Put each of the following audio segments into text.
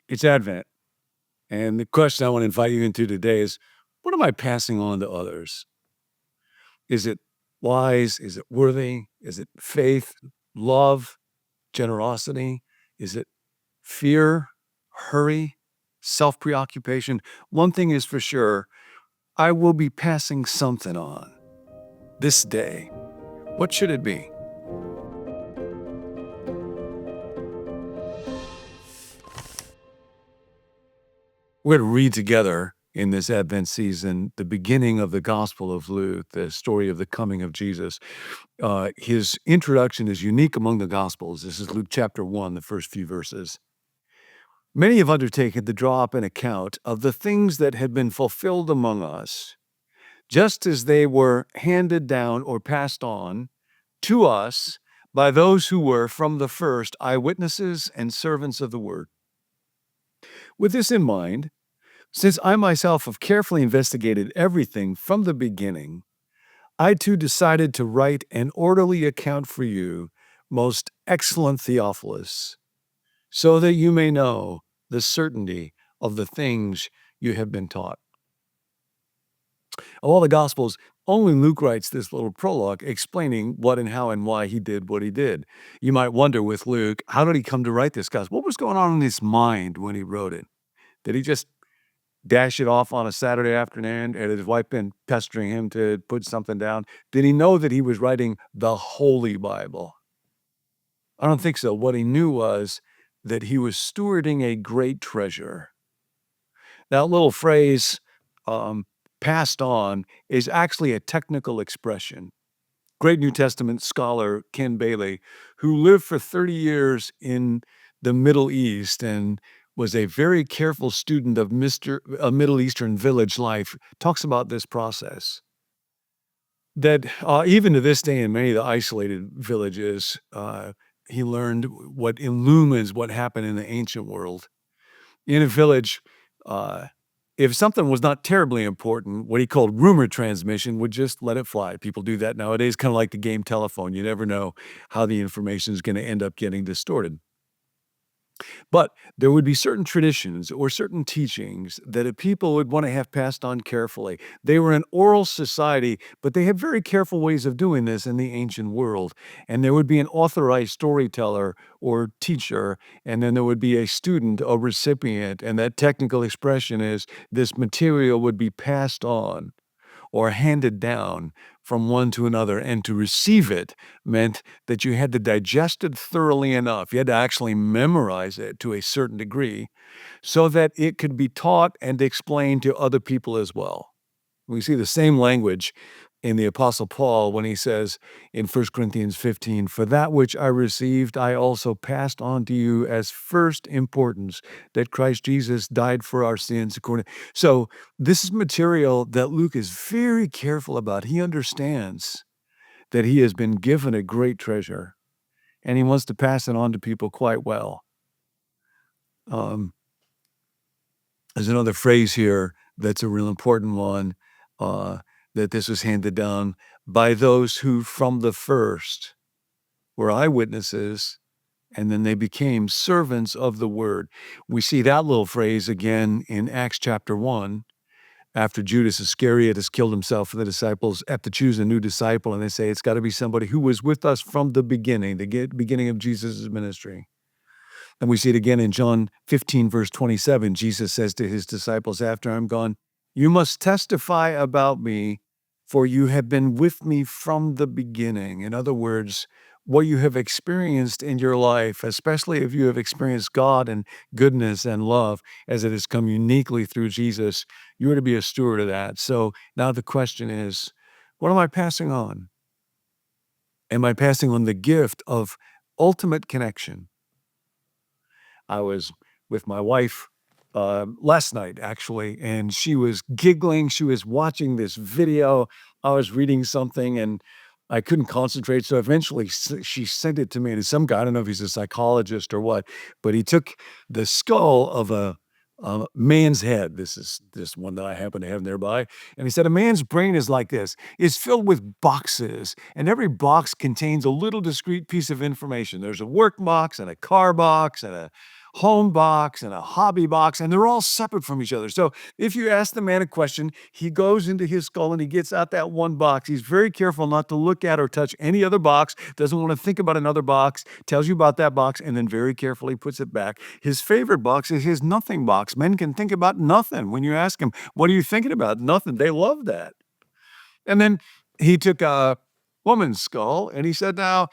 It's Advent, and the question I want to invite you into today is, what am I passing on to others? Is it wise? Is it worthy? Is it faith, love, generosity? Is it fear, hurry, self-preoccupation? One thing is for sure, I will be passing something on this day. What should it be? We're going to read together in this Advent season the beginning of the Gospel of Luke, the story of the coming of Jesus. His introduction is unique among the Gospels. This is Luke chapter 1, the first few verses. Many have undertaken to draw up an account of the things that had been fulfilled among us, just as they were handed down or passed on to us by those who were from the first eyewitnesses and servants of the word. With this in mind, since I myself have carefully investigated everything from the beginning, I too decided to write an orderly account for you, most excellent Theophilus, so that you may know the certainty of the things you have been taught. Of all the Gospels, only Luke writes this little prologue explaining what and how and why he did what he did. You might wonder with Luke, how did he come to write this Gospel? What was going on in his mind when he wrote it? Did he just dash it off on a Saturday afternoon, and had his wife been pestering him to put something down? Did he know that he was writing the Holy Bible? I don't think so. What he knew was that he was stewarding a great treasure. That little phrase, passed on, is actually a technical expression. Great New Testament scholar Ken Bailey, who lived for 30 years in the Middle East and was a very careful student of Middle Eastern village life, talks about this process. That even to this day in many of the isolated villages, he learned what illumines what happened in the ancient world. In a village, if something was not terribly important, what he called rumor transmission would just let it fly. People do that nowadays, kind of like the game telephone. You never know how the information is going to end up getting distorted. But there would be certain traditions or certain teachings that a people would want to have passed on carefully. They were an oral society, but they had very careful ways of doing this in the ancient world. And there would be an authorized storyteller or teacher, and then there would be a student, a recipient. And that technical expression is this material would be passed on or handed down from one to another. And to receive it meant that you had to digest it thoroughly enough. You had to actually memorize it to a certain degree so that it could be taught and explained to other people as well. We see the same language in the Apostle Paul when he says in 1 Corinthians 15, "For that which I received, I also passed on to you as first importance, that Christ Jesus died for our sins according." So this is material that Luke is very careful about. He understands that he has been given a great treasure, and he wants to pass it on to people quite well. There's another phrase here that's a real important one, that this was handed down by those who from the first were eyewitnesses, and then they became servants of the word. We see that little phrase again in Acts chapter 1, after Judas Iscariot has killed himself, and the disciples have to choose a new disciple, and they say it's got to be somebody who was with us from the beginning of Jesus' ministry. And we see it again in John 15, verse 27. Jesus says to his disciples, after I'm gone, "You must testify about me, for you have been with me from the beginning." In other words, what you have experienced in your life, especially if you have experienced God and goodness and love as it has come uniquely through Jesus, you are to be a steward of that. So now the question is, what am I passing on? Am I passing on the gift of ultimate connection? I was with my wife last night, actually, and she was giggling. She was watching this video. I was reading something, and I couldn't concentrate. So eventually she sent it to me. And some guy, I don't know if he's a psychologist or what, but he took the skull of a man's head. This is this one that I happen to have nearby. And he said, a man's brain is like this. It's filled with boxes, and every box contains a little discrete piece of information. There's a work box and a car box and a home box and a hobby box, and they're all separate from each other. So if you ask the man a question, he goes into his skull and he gets out that one box. He's very careful not to look at or touch any other box, doesn't want to think about another box, tells you about that box, and then very carefully puts it back. His favorite box is his nothing box. Men can think about nothing. When you ask him, what are you thinking about? Nothing. They love that. And then he took a woman's skull and he said, now,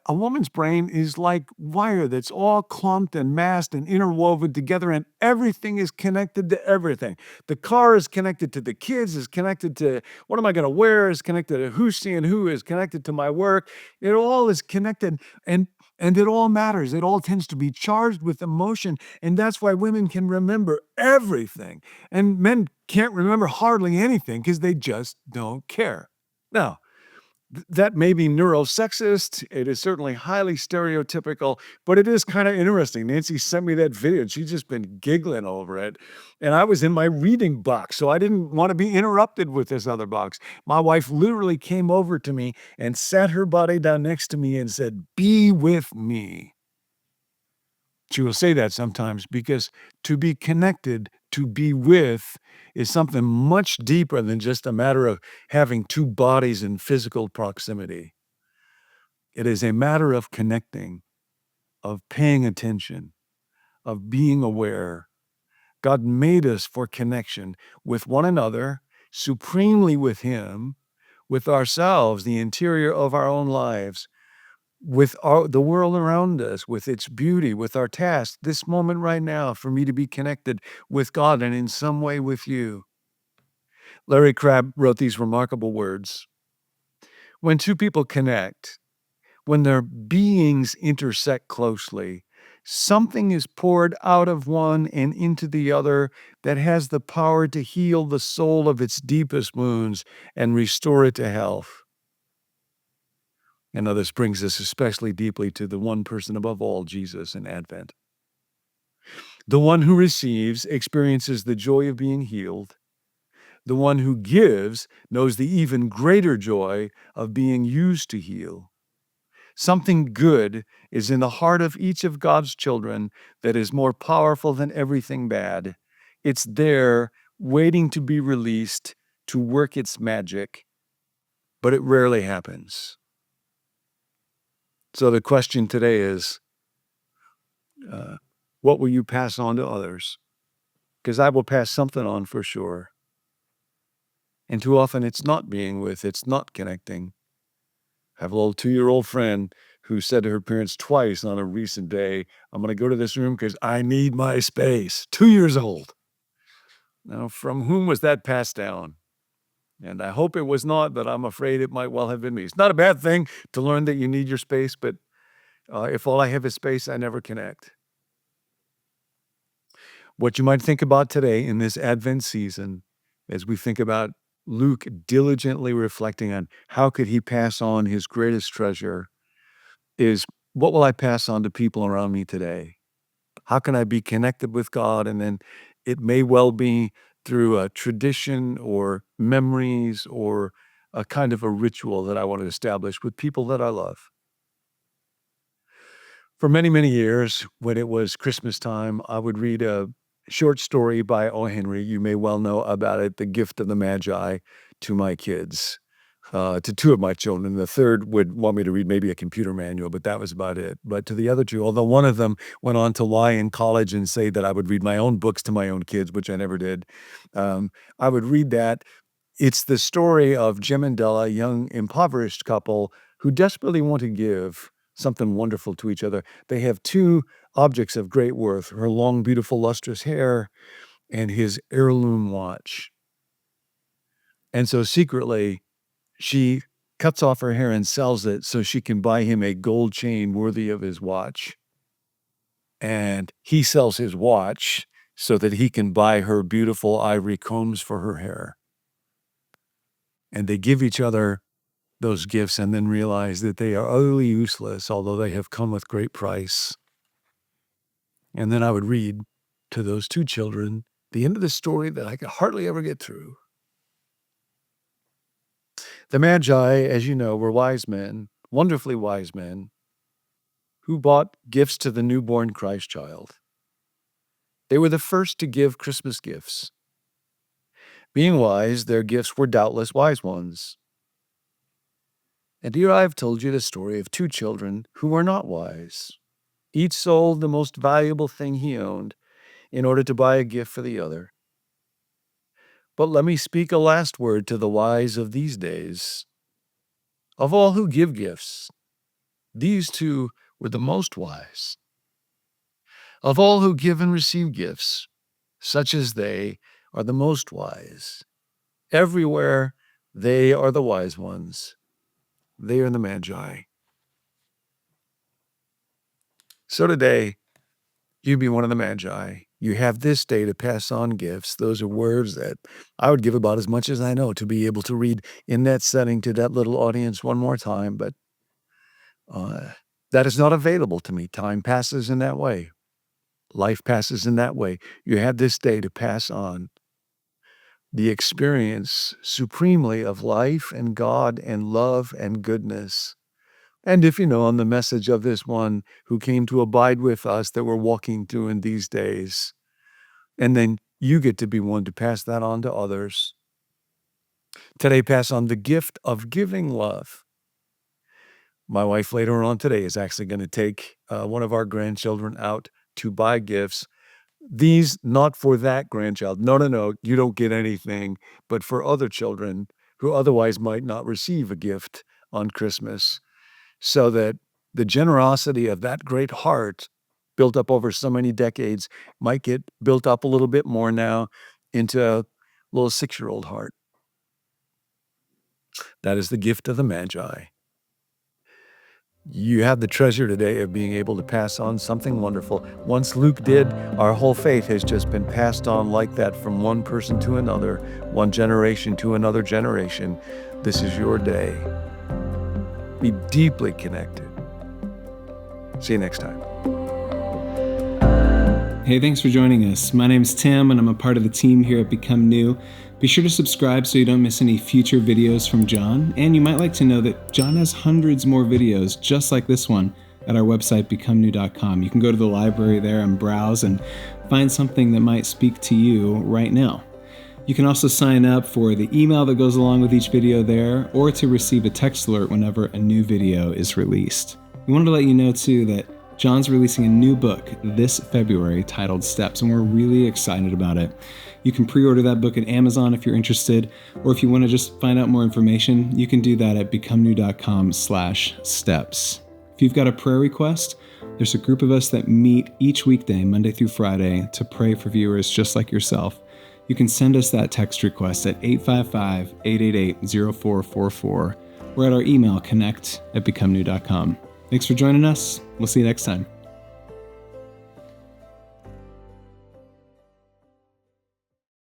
a woman's brain is like wire that's all clumped and massed and interwoven together, and everything is connected to everything. The car is connected to the kids, is connected to what am I going to wear, is connected to who's seeing who, is connected to my work. It all is connected, and it all matters. It all tends to be charged with emotion. And that's why women can remember everything. And men can't remember hardly anything because they just don't care. Now, that may be neurosexist. It is certainly highly stereotypical, but it is kind of interesting. Nancy sent me that video and she's just been giggling over it. And I was in my reading box, so I didn't want to be interrupted with this other box. My wife literally came over to me and sat her body down next to me and said, "Be with me." She will say that sometimes because to be connected, to be with, is something much deeper than just a matter of having two bodies in physical proximity. It is a matter of connecting, of paying attention, of being aware. God made us for connection with one another, supremely with Him, with ourselves, the interior of our own lives, with the world around us, with its beauty, with our task, this moment right now, for me to be connected with God and in some way with you. Larry Crabb wrote these remarkable words. When two people connect, when their beings intersect closely, something is poured out of one and into the other that has the power to heal the soul of its deepest wounds and restore it to health. And now this brings us especially deeply to the one person above all, Jesus in Advent. The one who receives experiences the joy of being healed. The one who gives knows the even greater joy of being used to heal. Something good is in the heart of each of God's children that is more powerful than everything bad. It's there, waiting to be released, to work its magic, but it rarely happens. So the question today is, what will you pass on to others? Because I will pass something on for sure. And too often it's not being with, it's not connecting. I have a little 2-year-old friend who said to her parents twice on a recent day, I'm going to go to this room because I need my space. 2 years old. Now, from whom was that passed down? And I hope it was not, but I'm afraid it might well have been me. It's not a bad thing to learn that you need your space, but if all I have is space, I never connect. What you might think about today in this Advent season, as we think about Luke diligently reflecting on how could he pass on his greatest treasure, is what will I pass on to people around me today? How can I be connected with God? And then it may well be through a tradition or memories or a kind of a ritual that I want to establish with people that I love. For many, many years, when it was Christmas time, I would read a short story by O. Henry. You may well know about it, The Gift of the Magi, to my kids, to two of my children. The third would want me to read maybe a computer manual, but that was about it. But to the other two, although one of them went on to lie in college and say that I would read my own books to my own kids, which I never did, I would read that. It's the story of Jim and Della, a young impoverished couple who desperately want to give something wonderful to each other. They have two objects of great worth, her long, beautiful, lustrous hair and his heirloom watch. And so secretly, she cuts off her hair and sells it so she can buy him a gold chain worthy of his watch. And he sells his watch so that he can buy her beautiful ivory combs for her hair. And they give each other those gifts and then realize that they are utterly useless, although they have come with great price. And then I would read to those two children the end of the story that I could hardly ever get through. The Magi, as you know, were wise men, wonderfully wise men, who bought gifts to the newborn Christ child. They were the first to give Christmas gifts. Being wise, their gifts were doubtless wise ones. And here I have told you the story of two children who were not wise. Each sold the most valuable thing he owned in order to buy a gift for the other. But let me speak a last word to the wise of these days. Of all who give gifts, these two were the most wise. Of all who give and receive gifts, such as they are the most wise. Everywhere they are the wise ones. They are the Magi. So today, you be one of the Magi. You have this day to pass on gifts. Those are words that I would give about as much as I know to be able to read in that setting to that little audience one more time, but that is not available to me. Time passes in that way. Life passes in that way. You have this day to pass on the experience supremely of life and God and love and goodness. And if you know on the message of this one who came to abide with us that we're walking through in these days, and then you get to be one to pass that on to others. Today, pass on the gift of giving love. My wife later on today is actually going to take one of our grandchildren out to buy gifts. These not for that grandchild. No, you don't get anything, but for other children who otherwise might not receive a gift on Christmas, so that the generosity of that great heart built up over so many decades might get built up a little bit more now into a little 6-year-old heart. That is the gift of the Magi. You have the treasure today of being able to pass on something wonderful. Once Luke did, our whole faith has just been passed on like that from one person to another, one generation to another generation. This is your day. Be deeply connected. See you next time. Hey, thanks for joining us. My name is Tim, and I'm a part of the team here at Become New. Be sure to subscribe so you don't miss any future videos from John, and you might like to know that John has hundreds more videos just like this one at our website, becomenew.com. You can go to the library there and browse and find something that might speak to you right now. You can also sign up for the email that goes along with each video there, or to receive a text alert whenever a new video is released. We wanted to let you know too that John's releasing a new book this February titled Steps, and we're really excited about it. You can pre-order that book at Amazon if you're interested, or if you want to just find out more information, you can do that at becomenew.com/steps. If you've got a prayer request, there's a group of us that meet each weekday, Monday through Friday, to pray for viewers just like yourself. You can send us that text request at 855-888-0444 or at our email connect@becomenew.com. Thanks for joining us. We'll see you next time.